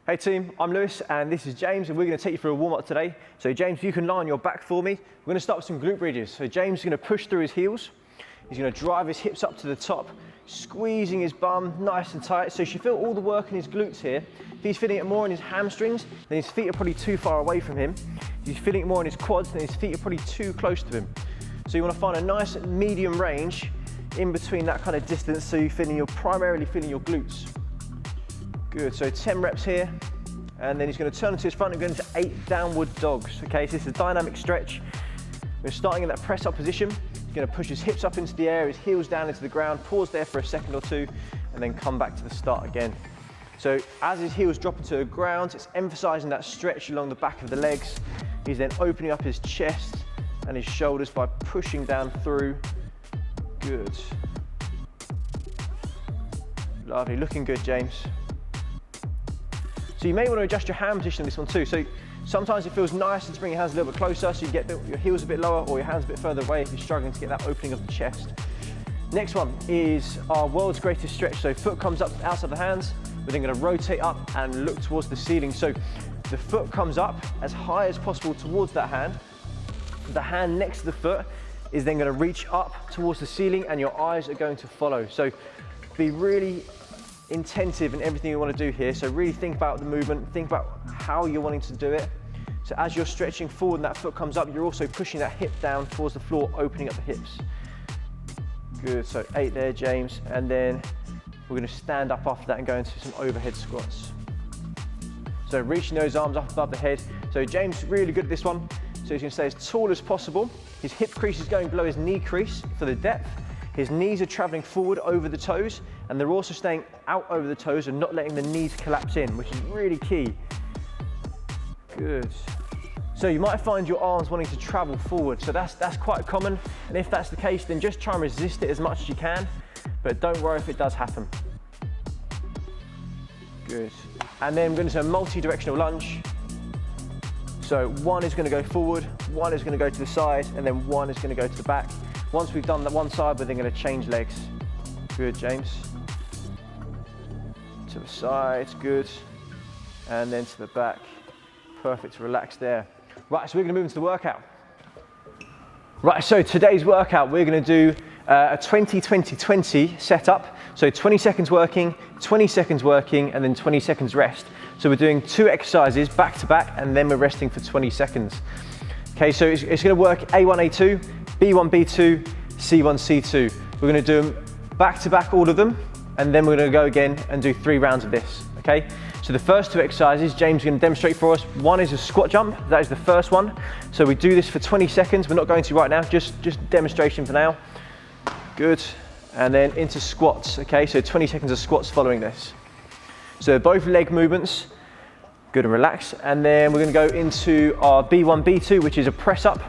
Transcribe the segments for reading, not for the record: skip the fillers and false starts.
Hey team, I'm Lewis and this is James and we're going to take you through a warm-up today. So James, you can lie on your back for me. We're going to start with some glute bridges. So James is going to push through his heels. He's going to drive his hips up to the top, squeezing his bum nice and tight. So you should feel all the work in his glutes here. If he's feeling it more in his hamstrings, then his feet are probably too far away from him. If he's feeling it more in his quads, then his feet are probably too close to him. So you want to find a nice medium range in between that kind of distance so you're primarily feeling your glutes. Good, so 10 reps here, and then he's going to turn to his front and go into 8 downward dogs. Okay, so this is a dynamic stretch. We're starting in that press up position. He's going to push his hips up into the air, his heels down into the ground, pause there for a second or two, and then come back to the start again. So as his heels drop into the ground, it's emphasizing that stretch along the back of the legs. He's then opening up his chest and his shoulders by pushing down through. Good. Lovely, looking good, James. So you may want to adjust your hand position on this one too. So sometimes it feels nicer to bring your hands a little bit closer so you get your heels a bit lower or your hands a bit further away if you're struggling to get that opening of the chest. Next one is our world's greatest stretch. So foot comes up outside the hands. We're then going to rotate up and look towards the ceiling. So the foot comes up as high as possible towards that hand. The hand next to the foot is then going to reach up towards the ceiling and your eyes are going to follow. So be really intensive in everything you want to do here. So really think about the movement, think about how you're wanting to do it. So as you're stretching forward and that foot comes up, you're also pushing that hip down towards the floor, opening up the hips. Good, so 8 there, James. And then we're going to stand up after that and go into some overhead squats. So reaching those arms up above the head. So James is really good at this one. So he's going to stay as tall as possible. His hip crease is going below his knee crease for the depth. His knees are traveling forward over the toes, and they're also staying out over the toes and not letting the knees collapse in, which is really key. Good. So you might find your arms wanting to travel forward, so that's quite common. And if that's the case, then just try and resist it as much as you can, but don't worry if it does happen. Good. And then we're going to do a multi-directional lunge. So one is going to go forward, one is going to go to the side, and then one is going to go to the back. Once we've done that one side, we're then going to change legs. Good, James. To the sides, good. And then to the back. Perfect, relax there. Right, so we're going to move into the workout. Right, so today's workout, we're going to do a 20-20-20 setup. So 20 seconds working, 20 seconds working, and then 20 seconds rest. So we're doing 2 exercises back to back, and then we're resting for 20 seconds. Okay, so it's going to work A1, A2, B1, B2, C1, C2. We're going to do them back to back, all of them, and then we're going to go again and do 3 rounds of this, okay? So the first 2 exercises, James is going to demonstrate for us. One is a squat jump, that is the first one. So we do this for 20 seconds. We're not going to right now, just demonstration for now. Good, and then into squats, okay? So 20 seconds of squats following this. So both leg movements, good and relax. And then we're going to go into our B1, B2, which is a press up.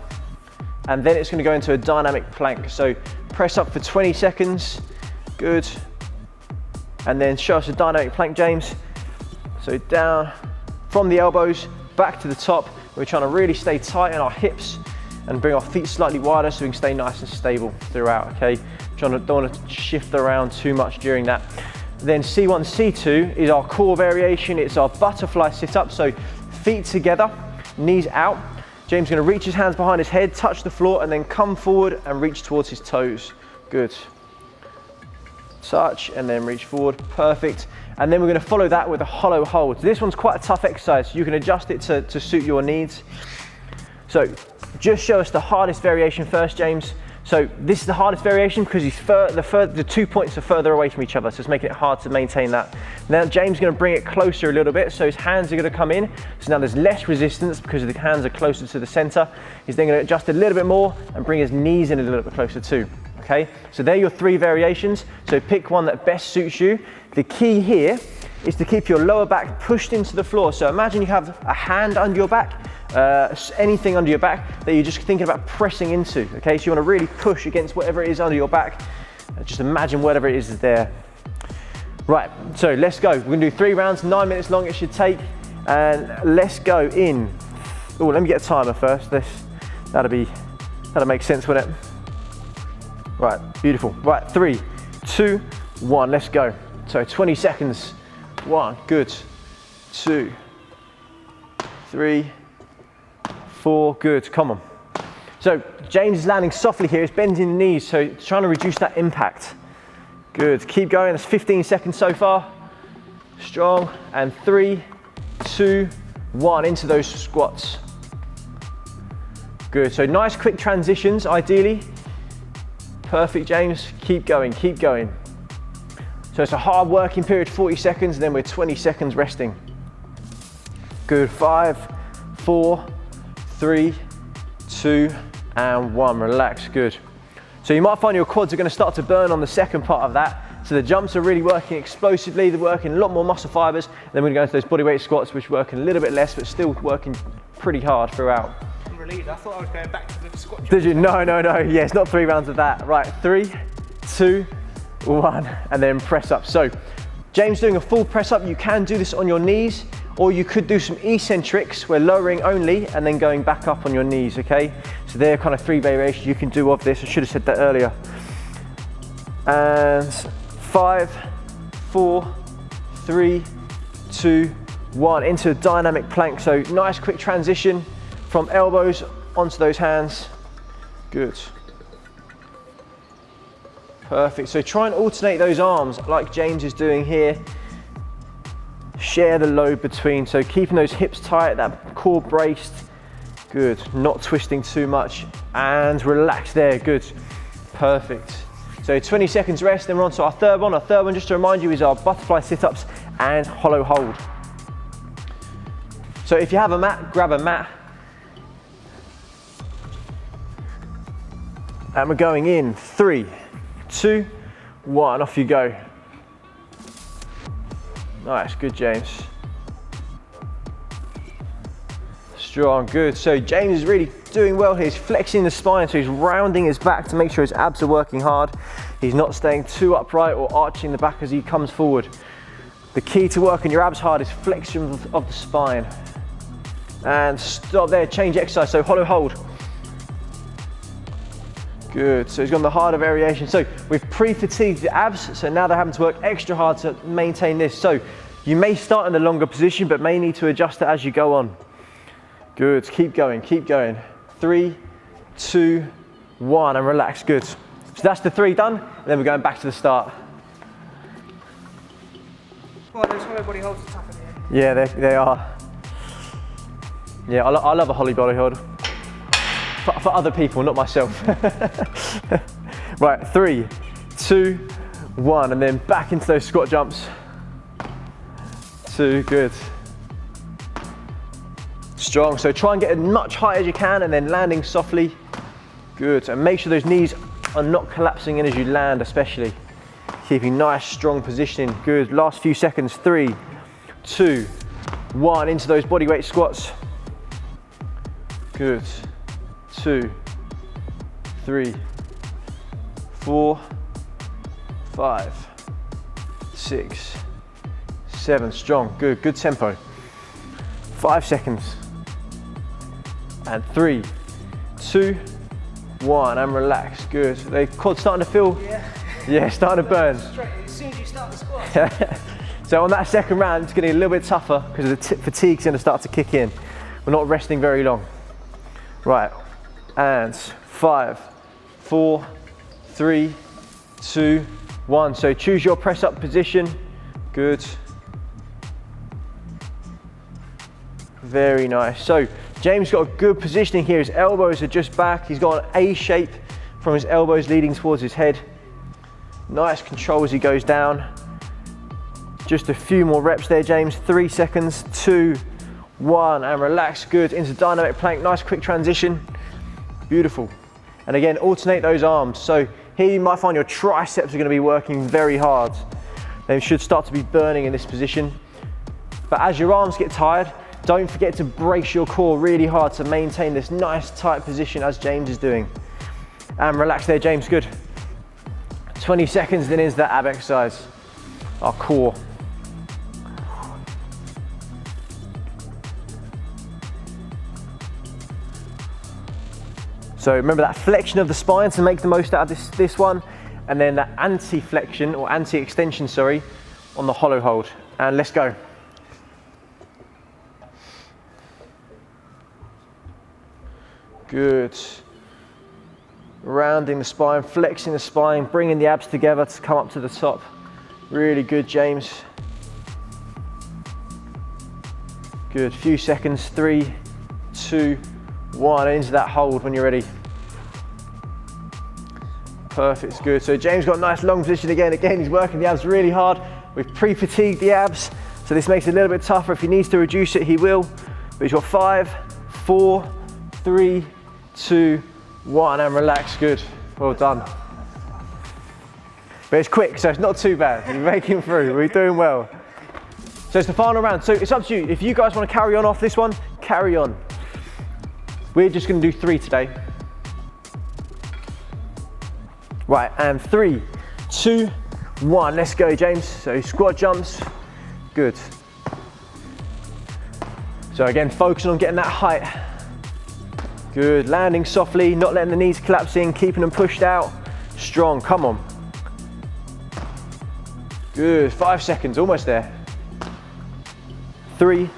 And then it's going to go into a dynamic plank. So press up for 20 seconds, good. And then show us a dynamic plank, James. So down from the elbows, back to the top. We're trying to really stay tight in our hips and bring our feet slightly wider so we can stay nice and stable throughout, okay? Don't want to shift around too much during that. Then C1, C2 is our core variation. It's our butterfly sit up. So feet together, knees out. James is going to reach his hands behind his head, touch the floor, and then come forward and reach towards his toes. Good. Touch, and then reach forward. Perfect. And then we're going to follow that with a hollow hold. This one's quite a tough exercise. You can adjust it to suit your needs. So just show us the hardest variation first, James. So this is the hardest variation because the 2 points are further away from each other, so it's making it hard to maintain that. Now James is going to bring it closer a little bit, so his hands are going to come in. So now there's less resistance because the hands are closer to the center. He's then going to adjust a little bit more and bring his knees in a little bit closer too. Okay, so they're your 3 variations. So pick one that best suits you. The key here is to keep your lower back pushed into the floor. So imagine you have a hand under your back, anything under your back that you're just thinking about pressing into, okay? So you want to really push against whatever it is under your back. Just imagine whatever it is there. Right, so let's go. We're going to do 3 rounds, 9 minutes long it should take, and let's go in. Oh, let me get a timer first. That'll make sense, wouldn't it? Right, beautiful. Right, 3, 2, 1, let's go. So 20 seconds. 1, good. 2, 3, 4, good, come on. So James is landing softly here, he's bending the knees, so trying to reduce that impact. Good, keep going, that's 15 seconds so far. Strong, and 3, 2, 1, into those squats. Good, so nice quick transitions, ideally. Perfect, James, keep going, keep going. So it's a hard working period, 40 seconds, and then we're 20 seconds resting. Good, 5, 4, 3, 2, and 1, relax, good. So you might find your quads are gonna start to burn on the second part of that. So the jumps are really working explosively, they're working a lot more muscle fibers. Then we're gonna go into those bodyweight squats, which work a little bit less, but still working pretty hard throughout. I'm relieved, I thought I was going back to the squat. Did you? No, no, no, yeah, it's not 3 rounds of that. Right, 3, 2, 1, and then press up. So James doing a full press up, you can do this on your knees, or you could do some eccentrics, where lowering only and then going back up on your knees, okay? So there are kind of 3 variations you can do of this. I should have said that earlier. And 5, 4, 3, 2, 1, into a dynamic plank. So nice quick transition from elbows onto those hands. Good. Perfect, so try and alternate those arms like James is doing here. Share the load between, so keeping those hips tight, that core braced. Good, not twisting too much, and relax there, good. Perfect. So 20 seconds rest, then we're on to our third one. Our third one, just to remind you, is our butterfly sit-ups and hollow hold. So if you have a mat, grab a mat. And we're going in, 3, 2, 1, off you go. Nice, good, James. Strong, good. So James is really doing well here. He's flexing the spine, so he's rounding his back to make sure his abs are working hard. He's not staying too upright or arching the back as he comes forward. The key to working your abs hard is flexion of the spine. And stop there, change exercise, so hollow hold. Good, so he's gone the harder variation. So we've pre-fatigued the abs, so now they're having to work extra hard to maintain this. So you may start in the longer position, but may need to adjust it as you go on. Good, keep going, keep going. 3, 2, 1, and relax, good. So that's the 3 done, and then we're going back to the start. Well, those hollow body holds are tough in here. Yeah, they are. Yeah, I love a hollow body hold. For other people, not myself. Right, 3, 2, 1, and then back into those squat jumps. 2, good. Strong, so try and get as much height as you can and then landing softly. Good, and make sure those knees are not collapsing in as you land, especially. Keeping nice, strong positioning. Good, last few seconds. 3, 2, 1, into those bodyweight squats. Good. 2, 3, 4, 5, 6, 7, strong, good, good tempo. 5 seconds. And 3, 2, 1, and relax, good. The quads starting to feel, yeah, starting to burn. Straight, as soon as you start the squat. So on that second round, it's going to get a little bit tougher because the fatigue's going to start to kick in. We're not resting very long. Right. And 5, 4, 3, 2, 1. So choose your press up position. Good. Very nice. So James got a good positioning here. His elbows are just back. He's got an A shape from his elbows leading towards his head. Nice control as he goes down. Just a few more reps there, James. 3 seconds, 2, 1, and relax. Good. Into dynamic plank. Nice quick transition. Beautiful. And again, alternate those arms. So here you might find your triceps are going to be working very hard. They should start to be burning in this position. But as your arms get tired, don't forget to brace your core really hard to maintain this nice tight position as James is doing. And relax there, James, good. 20 seconds, then into that ab exercise, our core. So remember that flexion of the spine to make the most out of this one, and then that anti-flexion or anti-extension, sorry, on the hollow hold. And let's go. Good. Rounding the spine, flexing the spine, bringing the abs together to come up to the top. Really good, James. Good, few seconds, 3, 2, 1, and into that hold when you're ready. Perfect, good. So James got a nice long position again. Again, he's working the abs really hard. We've pre-fatigued the abs, so this makes it a little bit tougher. If he needs to reduce it, he will. But he's got 5, 4, 3, 2, 1, and relax, good. Well done. But it's quick, so it's not too bad. We're making through, we're doing well. So it's the final round. So it's up to you. If you guys want to carry on off this one, carry on. We're just going to do 3 today. Right, and 3, 2, 1. Let's go, James. So squat jumps. Good. So again, focusing on getting that height. Good. Landing softly, not letting the knees collapse in, keeping them pushed out. Strong. Come on. Good. 5 seconds. Almost there. 3,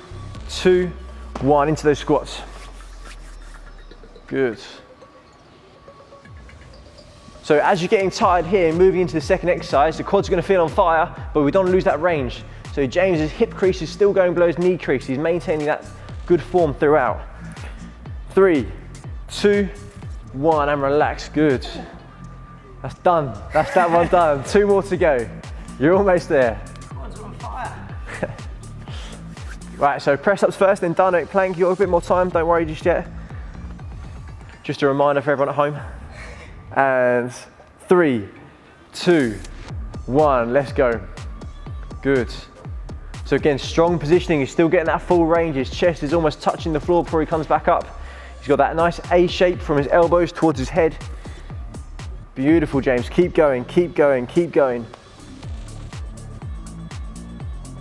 2, 1. Into those squats. Good. So as you're getting tired here, moving into the second exercise, the quads are going to feel on fire, but we don't want to lose that range. So James's hip crease is still going below his knee crease. He's maintaining that good form throughout. 3, 2, 1, and relax. Good. That's done. That's that one done. 2 more to go. You're almost there. Quads are on fire. Right, so press ups first, then dynamic plank. You've got a bit more time, don't worry just yet. Just a reminder for everyone at home. And 3, 2, 1, let's go. Good. So again, strong positioning, he's still getting that full range. His chest is almost touching the floor before he comes back up. He's got that nice A shape from his elbows towards his head. Beautiful, James. Keep going, keep going, keep going.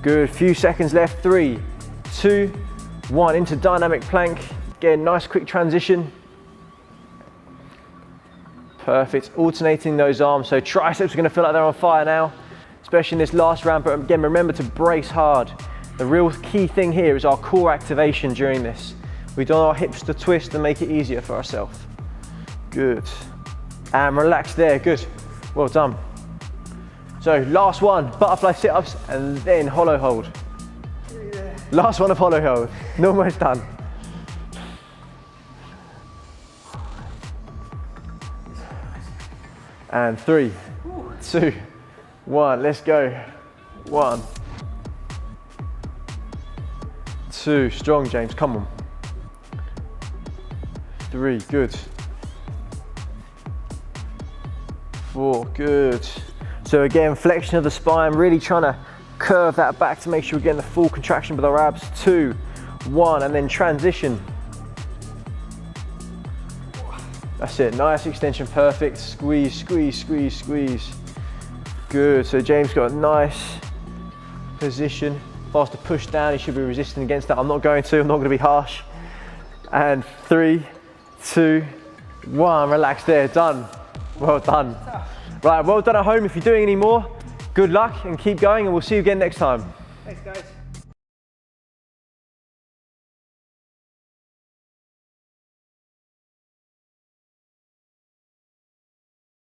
Good, few seconds left. 3, 2, 1, into dynamic plank. Again, nice quick transition. Perfect, alternating those arms. So triceps are gonna feel like they're on fire now, especially in this last round, but again, remember to brace hard. The real key thing here is our core activation during this. We don't want our hips to twist and make it easier for ourselves. Good, and relax there, good, well done. So last one, butterfly sit-ups and then hollow hold. Yeah. Last one of hollow hold, almost done. And 3, 2, 1, let's go. 1, 2, strong, James, come on. 3, good. 4, good. So again, flexion of the spine, really trying to curve that back to make sure we're getting the full contraction with our abs. 2, 1, and then transition. That's it, nice extension, perfect. Squeeze, squeeze, squeeze, squeeze. Good, so James got a nice position. If I was to push down, he should be resisting against that. I'm not going to be harsh. And 3, 2, 1, relax there, done. Well done. Right, well done at home. If you're doing any more, good luck and keep going, and we'll see you again next time. Thanks, guys.